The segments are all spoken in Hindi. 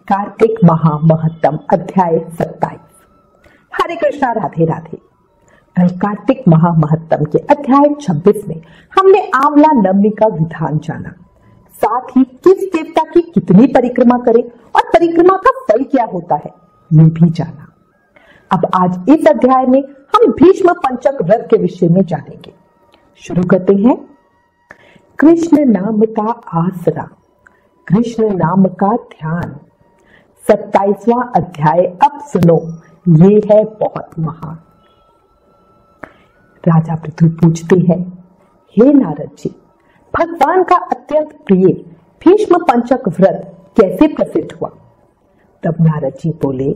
कार्तिक महामहत्तम अध्याय 27। हरे कृष्णा, राधे राधे। कल कार्तिक महामहत्तम के अध्याय 26 में हमने आंवला नवमी का विधान जाना, साथ ही किस देवता की कितनी परिक्रमा करें और परिक्रमा का फल क्या होता है ये भी जाना। अब आज इस अध्याय में हम भीष्म पंचक व्रत के विषय में जानेंगे। शुरू करते हैं। कृष्ण नाम का आसरा, कृष्ण नाम का ध्यान। 27वां अध्याय अब सुनो, ये है बहुत महान। राजा पृथु पूछते हैं, हे नारद जी, भगवान का अत्यंत प्रिय भीष्म पंचक व्रत कैसे प्रसिद्ध हुआ? तब नारद जी बोले,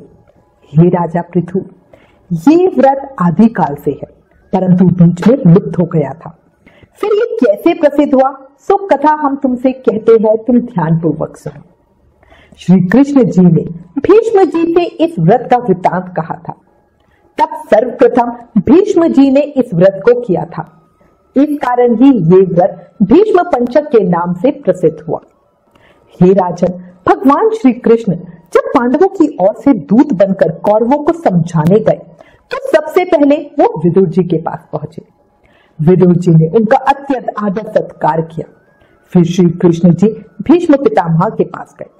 हे राजा पृथु, ये व्रत आदिकाल से है, परंतु बीच में लुप्त हो गया था। फिर ये कैसे प्रसिद्ध हुआ, सो कथा हम तुमसे कहते हैं, तुम ध्यान पूर्वक सुनो। श्री कृष्ण जी ने भीष्म जी से इस व्रत का वृतांत कहा था। तब सर्वप्रथम भीष्म जी ने इस व्रत को किया था। इस कारण ही ये व्रत भीष्म पंचक के नाम से प्रसिद्ध हुआ। हे राजन, भगवान श्री कृष्ण जब पांडवों की ओर से दूत बनकर कौरवों को समझाने गए तो सबसे पहले वो विदुर जी के पास पहुंचे। विदुर जी ने उनका अत्यंत आदर सत्कार किया। फिर श्री कृष्ण जी भीष्म पितामह के पास गए।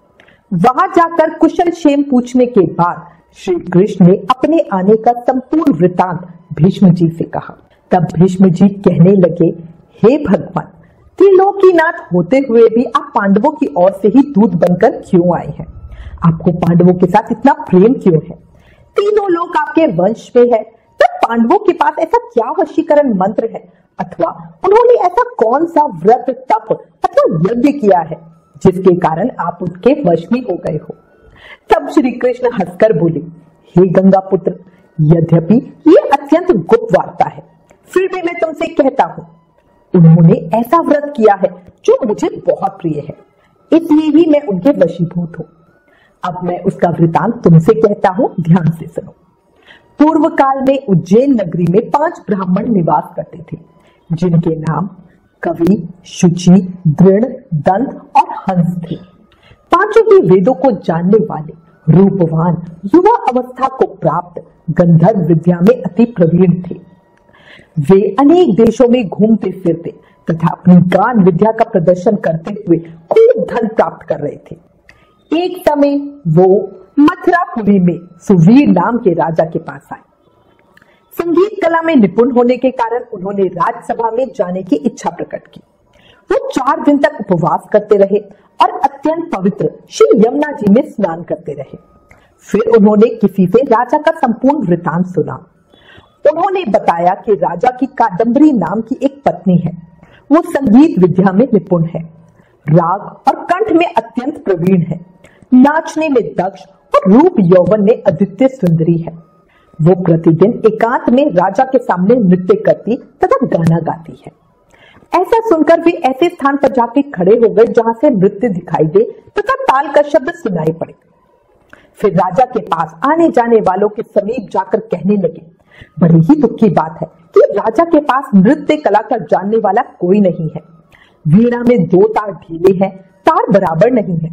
वहां जाकर कुशल क्षेम पूछने के बाद श्री कृष्ण ने अपने आने का संपूर्ण वृतांत भीष्म जी से कहा। तब भीष्म जी कहने लगे, हे भगवान, त्रिलोकीनाथ होते हुए भी आप पांडवों की ओर से ही दूत बनकर क्यों आए हैं? आपको पांडवों के साथ इतना प्रेम क्यों है? तीनों लोग आपके वंश में है, तब पांडवों के पास ऐसा क्या वशीकरण मंत्र है, अथवा उन्होंने ऐसा कौन सा व्रत, तप अथवा यज्ञ किया है जिसके कारण आप उनके वश में हो गए हो? तब श्री कृष्ण हंसकर बोले, हे गंगा पुत्र, यद्यपि ये अत्यंत गुप्त वार्ता है, फिर भी मैं तुमसे कहता हूँ, उन्होंने ऐसा व्रत किया है जो मुझे बहुत प्रिय है, इसलिए ही मैं उनके वशीभूत हूँ। अब मैं उसका वृतांत तुमसे कहता हूँ, ध्यान से सुनो। पूर्व काल में उज्जैन नगरी में 5 ब्राह्मण निवास करते थे, जिनके नाम कवि, शुचि, दृढ़, दंत और हंस थे। पांचों ही वेदों को जानने वाले, रूपवान, युवा अवस्था को प्राप्त, गंधर्व विद्या में अति प्रवीण थे। वे अनेक देशों में घूमते फिरते तथा अपनी गान विद्या का प्रदर्शन करते हुए खूब धन प्राप्त कर रहे थे। एक समय वो मथुरापुरी में सुवीर नाम के राजा के पास आए। संगीत कला में निपुण होने के कारण उन्होंने राजसभा में जाने की इच्छा प्रकट की। वो 4 दिन तक उपवास करते रहे और अत्यंत पवित्र श्री यमुना जी में स्नान करते रहे। फिर उन्होंने किसी से राजा का संपूर्ण वृतांत सुना। उन्होंने बताया कि राजा की कादम्बरी नाम की एक पत्नी है। वो संगीत विद्या में निपुण है, राग और कंठ में अत्यंत प्रवीण है, नाचने में दक्ष और रूप यौवन में अद्वितीय सुंदरी है। वो प्रतिदिन एकांत में राजा के सामने नृत्य करती तथा गाना गाती है। ऐसा सुनकर वे ऐसे स्थान पर जाके खड़े हो गए जहां से नृत्य दिखाई दे तथा ताल का शब्द सुनाई पड़े। फिर राजा के पास आने जाने वालों के समीप जाकर कहने लगे, बड़ी ही दुख की बात है कि राजा के पास नृत्य कला का जानने वाला कोई नहीं है। वीणा में 2 तार ढीले हैं, तार बराबर नहीं है,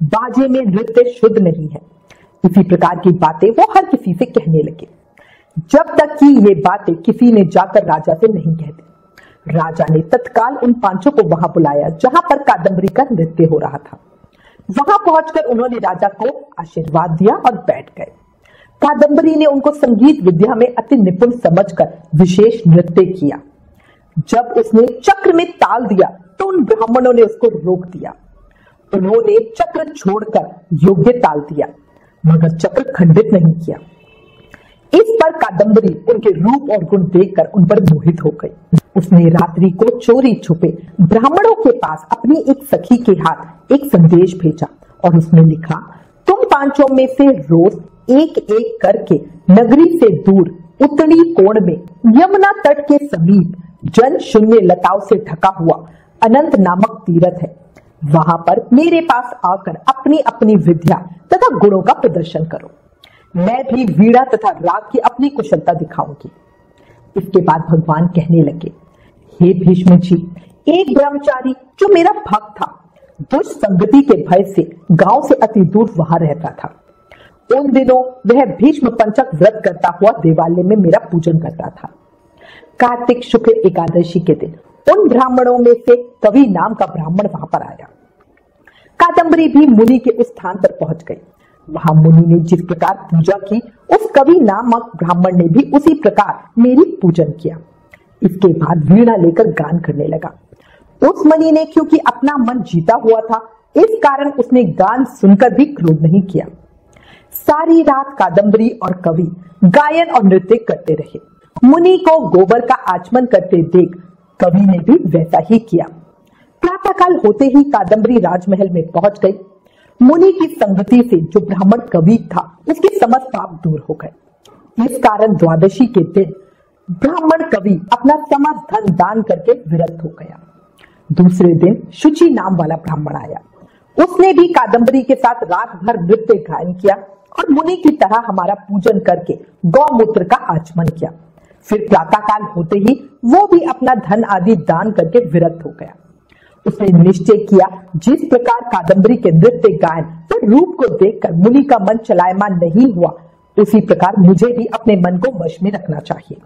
बाजे में नृत्य शुद्ध नहीं है। इसी प्रकार की बातें वो हर किसी से कहने लगे, जब तक कि ये बातें किसी ने जाकर राजा से नहीं कहती। राजा ने तत्काल उन 5 को वहां बुलाया जहां पर कादम्बरी का नृत्य हो रहा था। वहां पहुंचकर उन्होंने राजा को आशीर्वाद दिया और बैठ गए। कादम्बरी ने उनको संगीत विद्या में अति निपुण समझकर विशेष नृत्य किया। जब उसने चक्र में ताल दिया तो उन ब्राह्मणों ने उसको रोक दिया। उन्होंने चक्र छोड़कर योग्य ताल दिया, मगर चक्र खंडित नहीं किया। इस पर कादम्बरी उनके रूप और गुण देखकर उन पर मोहित हो गई। उसने रात्रि को चोरी छुपे ब्राह्मणों के पास अपनी एक सखी के हाथ एक संदेश भेजा और उसने लिखा, तुम 5 में से रोज एक एक करके नगरी से दूर उत्तरी कोण में यमुना तट के समीप जन शून्य लताओं से ढका हुआ अनंत नामक तीर्थ है। वहां पर मेरे पास आकर अपनी अपनी विद्या तथा गुणों का प्रदर्शन करो। मैं भी वीणा तथा राग की अपनी कुशलता दिखाऊंगी। इसके बाद भगवान कहने लगे, हे भीष्म जी, एक ब्रह्मचारी जो मेरा भक्त था दुष्ट संगति के भय से गांव से अति दूर वहां रहता था। उन दिनों वह भीष्म पंचक व्रत करता हुआ देवालय में मेरा पूजन करता था। कार्तिक शुक्ल एकादशी के दिन उन ब्राह्मणों में से कवि नाम का ब्राह्मण वहां पर आया। कादम्बरी भी मुनि के उस स्थान पर पहुंच गई। वहां मुनि ने जिस प्रकार पूजा की, उस कवि नामक ब्राह्मण ने भी उसी प्रकार मेरी पूजन किया। इसके बाद वीणा लेकर गान करने लगा। उस मुनि ने क्योंकि अपना मन जीता हुआ था, इस कारण उसने गान सुनकर भी क्रोध नहीं किया। सारी रात कादम्बरी और कवि गायन और नृत्य करते रहे। मुनि को गोबर का आचमन करते देख कवि ने भी वैसा ही किया। प्रातःकाल होते ही कादम्बरी राजमहल में पहुंच गई। मुनि की संगति से जो ब्राह्मण कवि था, उसके समस्त पाप दूर हो गए। इस कारण द्वादशी के दिन ब्राह्मण कवि अपना समस्त धन दान करके विरक्त हो गया। दूसरे दिन शुचि नाम वाला ब्राह्मण आया। उसने भी कादम्बरी के साथ रात भर नृत्य गायन किया और मुनि की तरह हमारा पूजन करके गौमूत्र का आचमन किया। फिर प्रातःकाल होते ही वो भी अपना धन आदि दान करके विरक्त हो गया। उसने निश्चय किया, जिस प्रकार कादम्बरी के नृत्य गायन और रूप को देखकर मुनि का मन चलायमान नहीं हुआ, उसी प्रकार मुझे भी अपने मन को वश में रखना चाहिए।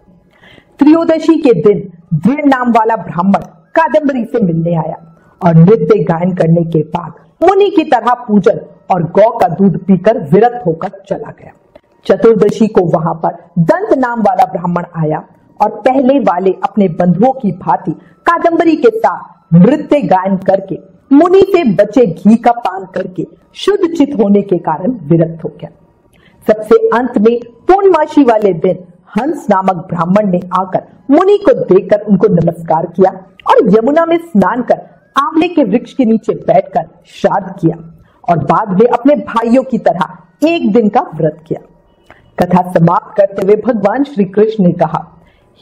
त्रयोदशी के दिन दृढ़ नाम वाला ब्राह्मण कादम्बरी से मिलने आया और नृत्य गायन करने के बाद मुनि की तरह पूजन और गौ का दूध पीकर विरक्त होकर चला गया। चतुर्दशी को वहां पर दंत नाम वाला ब्राह्मण आया और पहले वाले अपने बंधुओं की भांति कादम्बरी के साथ नृत्य गायन करके मुनि से बचे घी का पान करके शुद्ध चित होने के कारण विरक्त हो गया। सबसे अंत में पूर्णमासी वाले दिन हंस नामक ब्राह्मण ने आकर मुनि को देखकर उनको नमस्कार किया और यमुना में स्नान कर आंवले के वृक्ष के नीचे बैठकर श्राद्ध किया और बाद में अपने भाइयों की तरह एक दिन का व्रत किया। कथा समाप्त करते हुए भगवान श्री कृष्ण ने कहा,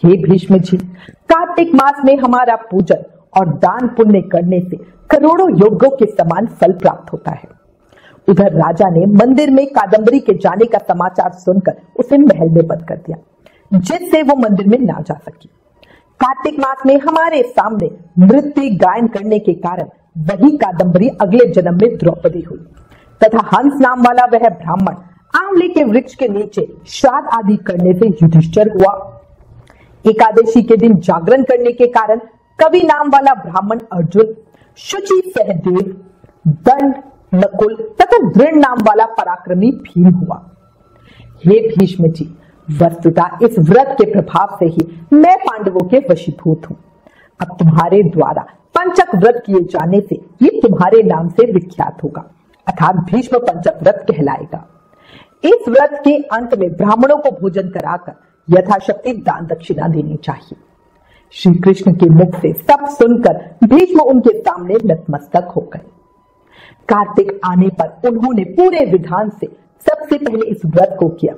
हे भीष्म जी, कार्तिक मास में हमारा पूजन और दान पुण्य करने से करोड़ों यज्ञों के समान फल प्राप्त होता है। उधर राजा ने मंदिर में कादम्बरी के जाने का समाचार सुनकर उसे महल में बंद कर दिया, जिससे वो मंदिर में ना जा सकी। कार्तिक मास में हमारे सामने नृत्य गायन करने के कारण वही कादम्बरी अगले जन्म में द्रौपदी हुई तथा हंस नाम वाला वह ब्राह्मण आंवले के वृक्ष के नीचे श्राद्ध आदि करने से युधिष्ठिर हुआ। एकादशी के दिन जागरण करने के कारण कवि नाम वाला ब्राह्मण अर्जुन, शुचि सहदेव, दंड, नकुल तथा दृढ़ नाम वाला पराक्रमी भीम हुआ। हे भीष्म जी, वस्तुतः इस व्रत के प्रभाव से ही मैं पांडवों के वशीभूत हूँ। अब तुम्हारे द्वारा पंचक व्रत किए जाने से ये तुम्हारे नाम से विख्यात होगा, अर्थात भीष्म पंचक व्रत कहलाएगा। इस व्रत के अंत में ब्राह्मणों को भोजन कराकर यथाशक्ति दान दक्षिणा देनी चाहिए। श्री कृष्ण के मुख से सब सुनकर भीष्म उनके सामने नतमस्तक हो गए। कार्तिक आने पर उन्होंने पूरे विधान से सबसे पहले इस व्रत को किया,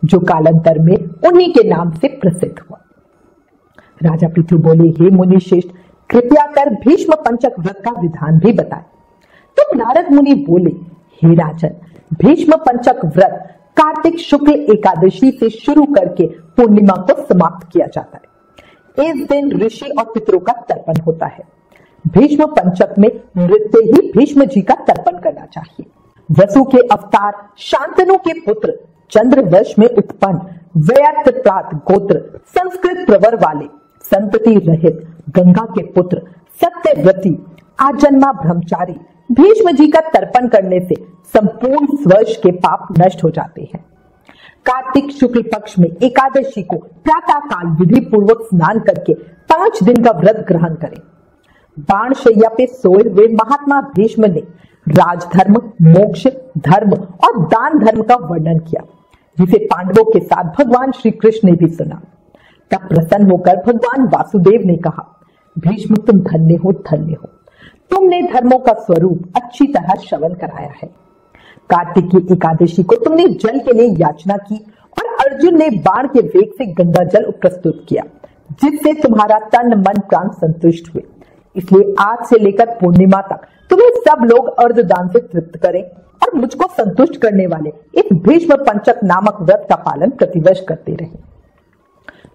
जो कालांतर में उन्हीं के नाम से प्रसिद्ध हुआ। राजा पृथु बोले, हे मुनि श्रेष्ठ, कृपया कर भीष्म पंचक व्रत का विधान भी बताए। तो नारद मुनि बोले, हे राजन, भीष्म पंचक व्रत कार्तिक शुक्ल एकादशी से शुरू करके पूर्णिमा को समाप्त किया जाता है। इस दिन ऋषि और पितरों का तर्पण होता है। भीष्म पंचक में नृत्य ही भीष्म जी का तर्पण करना चाहिए। वसु के अवतार शांतनु के पुत्र चंद्रवंश में उत्पन्न व्यर्थप्रात गोत्र संस्कृत प्रवर वाले संतति रहित गंगा के पुत्र सत्यव्रती आजन्मा ब्रह्मचारी भीष्म जी का तर्पण करने से संपूर्ण वर्ष के पाप नष्ट हो जाते हैं। कार्तिक शुक्ल पक्ष में एकादशी को प्रातः काल विधि पूर्वक स्नान करके 5 दिन का व्रत ग्रहण करें। बाणशैया पे सोए हुए महात्मा भीष्म ने राजधर्म, मोक्ष धर्म और दान धर्म का वर्णन किया, जिसे पांडवों के साथ भगवान श्री कृष्ण ने भी सुना। तब प्रसन्न होकर भगवान वासुदेव ने कहा, भीष्म तुम धन्य हो, धन्य हो, तुमने धर्मों का स्वरूप अच्छी तरह श्रवण कराया है। कार्तिक की एकादशी को तुमने जल के लिए याचना की और अर्जुन ने बाण के वेग से गंगा जल प्रस्तुत किया, जिससे तुम्हारा तन मन प्राण संतुष्ट हुए। इसलिए आज से लेकर पूर्णिमा तक तुम्हें सब लोग अर्धदान से तृप्त करें और मुझको संतुष्ट करने वाले इस भीष्म पंचक नामक व्रत का पालन प्रतिवर्ष करते रहे।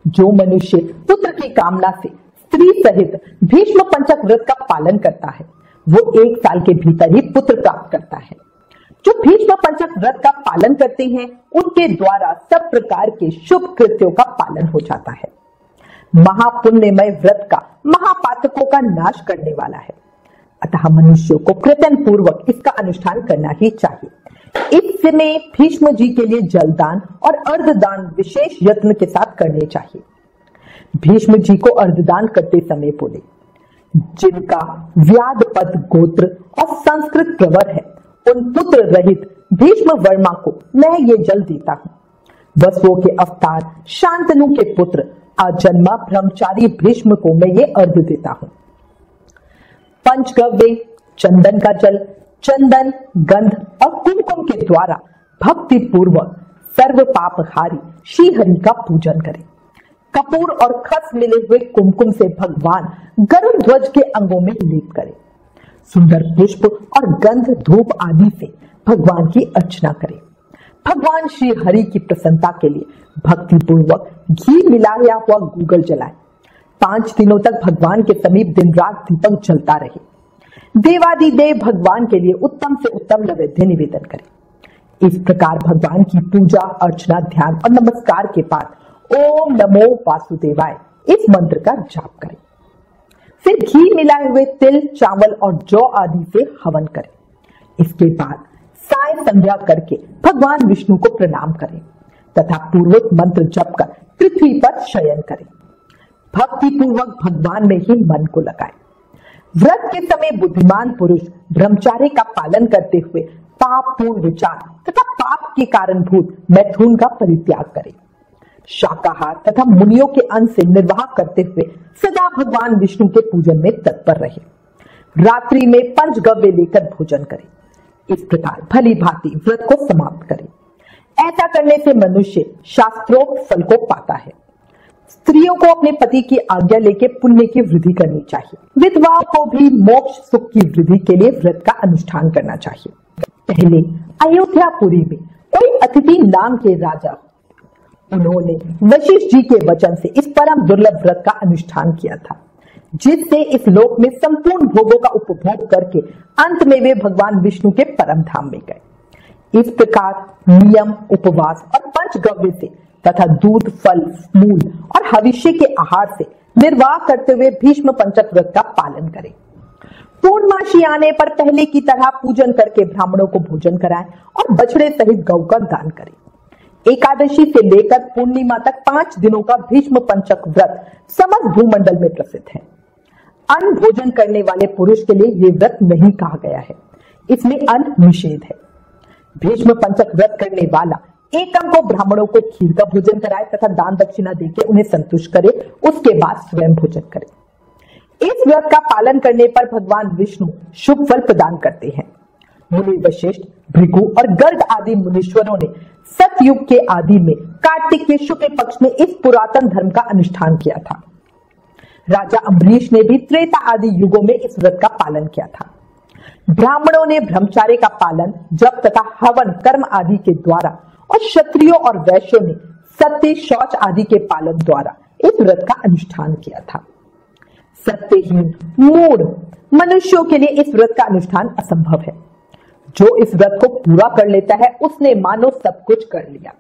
जो मनुष्य पुत्र की कामना से स्त्री सहित भीष्म पंचक व्रत का पालन करता है, वो 1 साल के भीतर ही पुत्र प्राप्त करता है। जो भीष्म पंचक व्रत का पालन करते हैं उनके द्वारा सब प्रकार के शुभ कृत्यों का पालन हो जाता है। महापुण्यमय व्रत का महापातकों का नाश करने वाला है, अतः मनुष्यों को कृतन पूर्वक इसका अनुष्ठान करना ही चाहिए। इस समय भीष्म जी के लिए जलदान और अर्धदान विशेष यत्न के साथ करने चाहिए। भीष्म जी को अर्धदान करते समय बोले, जिनका व्याधपद गोत्र और संस्कृत प्रवर है उन पुत्र रहित भीष्म वर्मा को मैं ये जल देता हूँ। वसुओं के अवतार शांतनु के पुत्र अजन्मा ब्रह्मचारी भीष्म को मैं ये अर्घ देता हूँ। पंचगव्य चंदन का जल, चंदन, गंध और कुमकुम के द्वारा भक्ति पूर्वक सर्व पापहारी श्री हरि का पूजन करें। कपूर और खस मिले हुए कुमकुम से भगवान गरुड़ ध्वज के अंगों में लेप करें। सुंदर पुष्प और गंध धूप आदि से भगवान की अर्चना करें। भगवान श्री हरि की प्रसन्नता के लिए भक्ति पूर्वक घी मिलाया हुआ गूगल जलाएं। 5 दिनों तक भगवान के समीप दिन रात दीपक जलता रहे। देवादिदेव भगवान के लिए उत्तम से उत्तम नैवेद्य निवेदन करें। इस प्रकार भगवान की पूजा अर्चना ध्यान और नमस्कार के बाद ओम नमो वासुदेवाय इस मंत्र का जाप करें। फिर घी मिलाए हुए तिल, चावल और जौ आदि से हवन करें। इसके बाद साय संध्या करके भगवान विष्णु को प्रणाम करें तथा पूर्वक मंत्र जप कर पृथ्वी पर शयन करें। भक्ति पूर्वक भगवान में ही मन को लगाएं। व्रत के समय बुद्धिमान पुरुष ब्रह्मचार्य का पालन करते हुए पाप पूर्ण विचार तथा पाप के कारणभूत मैथुन का परित्याग करें। शाकाहार तथा मुनियों के अन्न से निर्वाह करते हुए सदा भगवान विष्णु के पूजन में तत्पर रहे। रात्रि में पंचगव्य लेकर भोजन करें। इस प्रकार भली भांति व्रत को समाप्त करें। ऐसा करने से मनुष्य शास्त्रोक्त फल को पाता है। स्त्रियों को अपने पति की आज्ञा लेकर पुण्य की वृद्धि करनी चाहिए। विधवाओं को भी मोक्ष सुख की वृद्धि के लिए व्रत का अनुष्ठान करना चाहिए। पहले अयोध्यापुरी में कोई अतिथि नाम के राजा, उन्होंने वशिष्ठ जी के वचन से इस परम दुर्लभ व्रत का अनुष्ठान किया था, जिससे इस लोक में संपूर्ण भोगों का उपभोग करके अंत में वे भगवान विष्णु के परम धाम में गए। इस प्रकार नियम, उपवास और पंचगव्य से तथा दूध, फल, मूल और हविष्य के आहार से निर्वाह करते हुए भीष्म पंचक व्रत का पालन करें। पूर्णमासी आने पर पहले की तरह पूजन करके ब्राह्मणों को भोजन कराएं और बछड़े सहित गौ का दान करें। एकादशी से लेकर पूर्णिमा तक 5 दिनों का भीष्म पंचक व्रत समस्त भूमंडल में प्रसिद्ध है। अन्न भोजन करने वाले पुरुष के लिए ये व्रत नहीं कहा गया है, इसमें अन्न निषेध है। भीष्म पंचक व्रत करने वाला एकम को ब्राह्मणों को खीर का भोजन कराए तथा दान दक्षिणा देकर उन्हें संतुष्ट करे, उसके बाद स्वयं भोजन करे। इस व्रत का पालन करने पर भगवान विष्णु शुभ फल प्रदान करते हैं। मुनि वशिष्ठ, भृगु और गर्ग आदि मुनीश्वरों ने सतयुग के आदि में कार्तिक के शुक्ल पक्ष में इस पुरातन धर्म का अनुष्ठान किया था। राजा अम्बरीश ने भी त्रेता आदि युगों में इस व्रत का पालन किया था। ब्राह्मणों ने ब्रह्मचार्य का पालन जप तथा हवन कर्म आदि के द्वारा और क्षत्रियों और वैश्यों ने सत्य, शौच आदि के पालन द्वारा इस व्रत का अनुष्ठान किया था। सत्यहीन मूढ़ मनुष्यों के लिए इस व्रत का अनुष्ठान असंभव है। जो इस व्रत को पूरा कर लेता है उसने मानो सब कुछ कर लिया।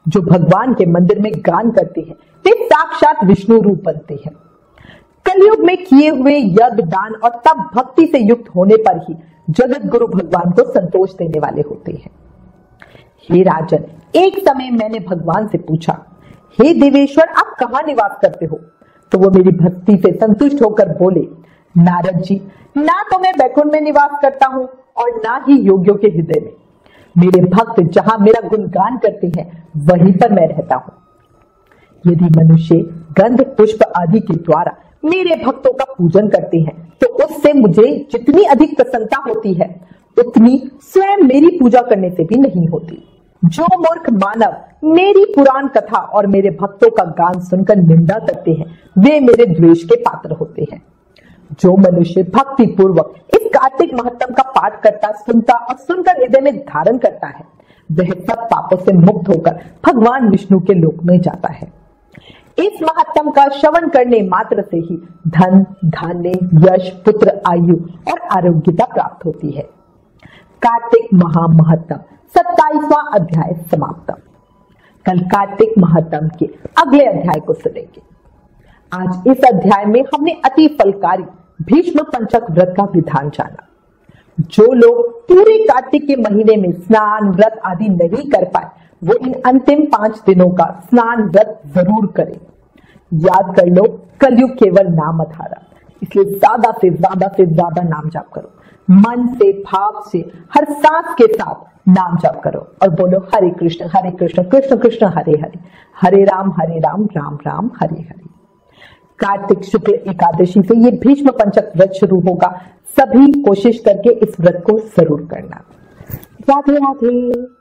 जो भगवान के मंदिर में गान करते हैं वे साक्षात विष्णु रूप बनते हैं। कलयुग में किए हुए यज्ञ, दान और तप भक्ति से युक्त होने पर ही जगत गुरु भगवान को संतोष देने वाले होते हैं। हे राजन, एक समय मैंने भगवान से पूछा, हे देवेश्वर, आप कहाँ निवास करते हो? तो वो मेरी भक्ति से संतुष्ट होकर बोले, नारद जी, ना तो मैं बैकुंठ में निवास करता हूँ और ना ही योगियों के हृदय में। मेरे भक्त जहां मेरा गुणगान करते हैं वहीं पर मैं रहता हूँ। यदि मनुष्य गंध, पुष्प आदि के द्वारा मेरे भक्तों का पूजन करते हैं तो उससे मुझे जितनी अधिक प्रसन्नता होती है उतनी स्वयं मेरी पूजा करने से भी नहीं होती। जो मूर्ख मानव मेरी पुराण कथा और मेरे भक्तों का गान सुनकर निंदा करते हैं वे मेरे द्वेष के पात्र होते हैं। जो मनुष्य भक्ति पूर्वक इस कार्तिक महत्तम का पाठ करता, सुनता और सुनकर हृदय में धारण करता है वह सब पापों से मुक्त होकर भगवान विष्णु के लोक में जाता है। इस महात्म का श्रवण करने मात्र से ही धन, धान्य, यश, पुत्र, आयु और आरोग्यता प्राप्त होती है। कार्तिक महामहत्तम 27वां अध्याय समाप्त। कल कार्तिक महात्म के अगले अध्याय को सुनेंगे। आज इस अध्याय में हमने अति फलकारी भीष्म पंचक व्रत का विधान जाना। जो लोग पूरे कार्तिक के महीने में स्नान, व्रत आदि नहीं कर पाए, वो इन अंतिम 5 दिनों का स्नान व्रत जरूर करें। याद कर लो, कलयुग केवल नाम आधारा, इसलिए ज्यादा से ज्यादा नाम जाप करो। मन से, भाव से, हर सांस के साथ नाम जाप करो और बोलो हरे कृष्ण कृष्ण कृष्ण हरे हरे, हरे राम राम राम हरे हरे। कार्तिक शुक्ल एकादशी से ये भीष्म पंचक व्रत शुरू होगा। सभी कोशिश करके इस व्रत को जरूर करना। राधे राधे।